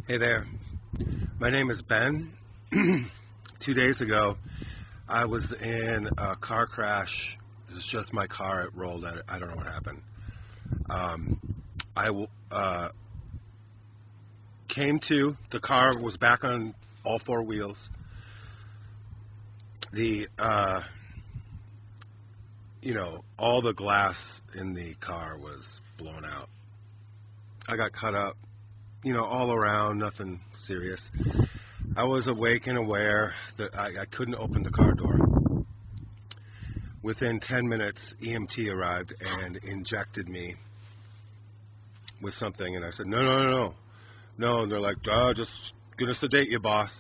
Hey there, my name is Ben. 2 days ago, I was in a car crash. It was just my car. It rolled. I don't know what happened. I came to. The car was back on all four wheels. All the glass in the car was blown out. I got cut up, all around, nothing serious. I was awake and aware that I couldn't open the car door. Within 10 minutes, EMT arrived and injected me with something, and I said, no. And they're like, just gonna sedate you, boss.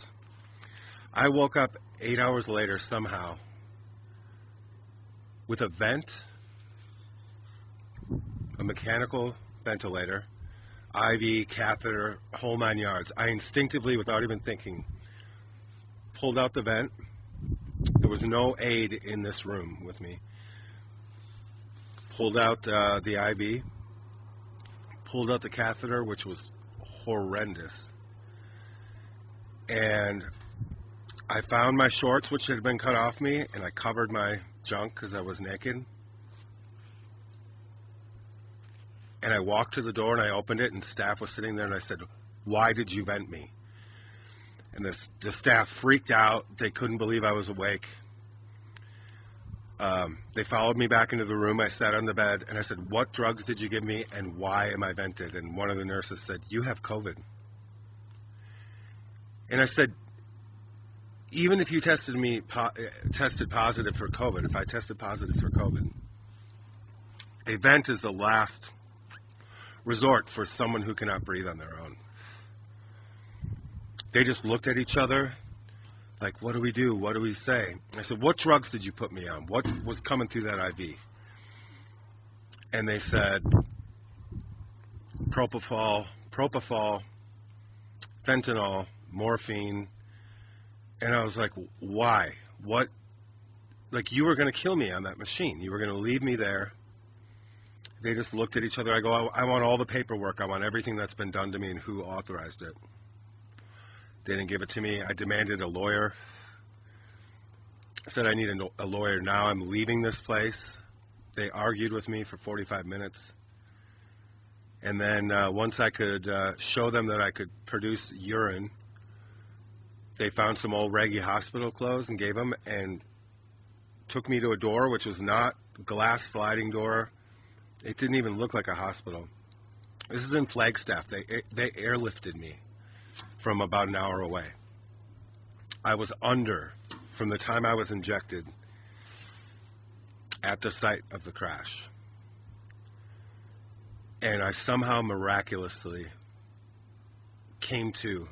I woke up 8 hours later somehow with a vent, a mechanical ventilator, IV, catheter, whole 9 yards. I instinctively, without even thinking, pulled out the vent. There was no aide in this room with me. Pulled out the IV, pulled out the catheter, which was horrendous. And I found my shorts, which had been cut off me, and I covered my junk because I was naked. And I walked to the door and I opened it, and staff was sitting there, and I said, "Why did you vent me?" And the staff freaked out. They couldn't believe I was awake. They followed me back into the room. I sat on the bed, and I said, "What drugs did you give me, and why am I vented?" And one of the nurses said, "You have COVID." And I said, even if you tested positive for COVID, if I tested positive for COVID, a vent is the last resort for someone who cannot breathe on their own. They just looked at each other like, what do we do? What do we say? I said, "What drugs did you put me on? What was coming through that IV?" And they said, propofol, fentanyl, morphine. And I was like, why? What? Like, you were going to kill me on that machine. You were going to leave me there. They just looked at each other. I go, I want all the paperwork. I want everything that's been done to me and who authorized it. They didn't give it to me. I demanded a lawyer. I said I need a lawyer now. I'm leaving this place. They argued with me for 45 minutes. And then once I could show them that I could produce urine, they found some old raggy hospital clothes and gave them, and took me to a door, which was not a glass sliding door. It didn't even look like a hospital. This is in Flagstaff. They airlifted me from about an hour away. I was under from the time I was injected at the site of the crash. And I somehow miraculously came to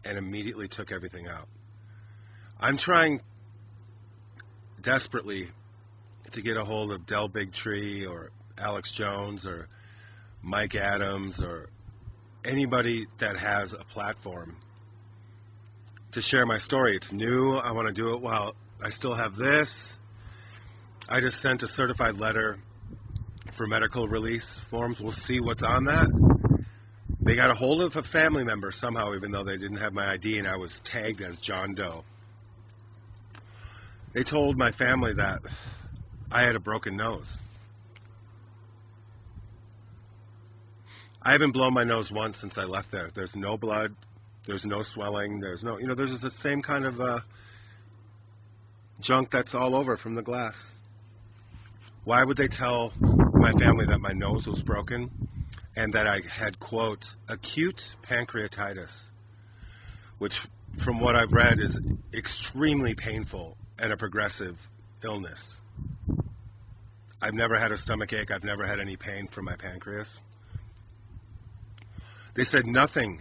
and immediately took everything out. I'm trying desperately to get a hold of Del Bigtree or Alex Jones or Mike Adams or anybody that has a platform to share my story. It's new. I want to do it while I still have this. I just sent a certified letter for medical release forms. We'll see what's on that. They got a hold of a family member somehow, even though they didn't have my ID, and I was tagged as John Doe. They told my family that I had a broken nose. I haven't blown my nose once since I left there. There's no blood. There's no swelling. There's no, there's the same kind of junk that's all over from the glass. Why would they tell my family that my nose was broken and that I had, quote, acute pancreatitis, which from what I've read is extremely painful and a progressive illness. I've never had a stomach ache. I've never had any pain from my pancreas. They said nothing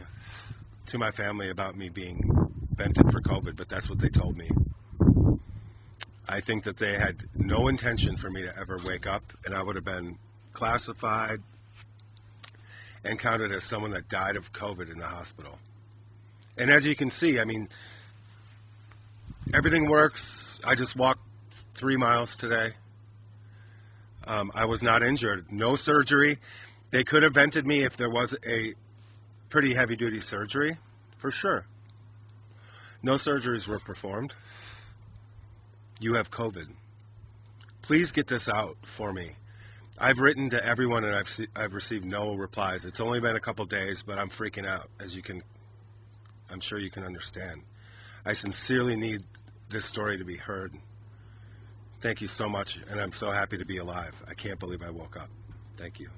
to my family about me being vented for COVID, but that's what they told me. I think that they had no intention for me to ever wake up, and I would have been classified and counted as someone that died of COVID in the hospital. And as you can see, I mean, everything works. I just walked 3 miles today. I was not injured. No surgery. They could have vented me if there was a pretty heavy-duty surgery, for sure. No surgeries were performed. You have COVID. Please get this out for me. I've written to everyone and I've received no replies. It's only been a couple days, but I'm freaking out, I'm sure you can understand. I sincerely need this story to be heard. Thank you so much, and I'm so happy to be alive. I can't believe I woke up. Thank you.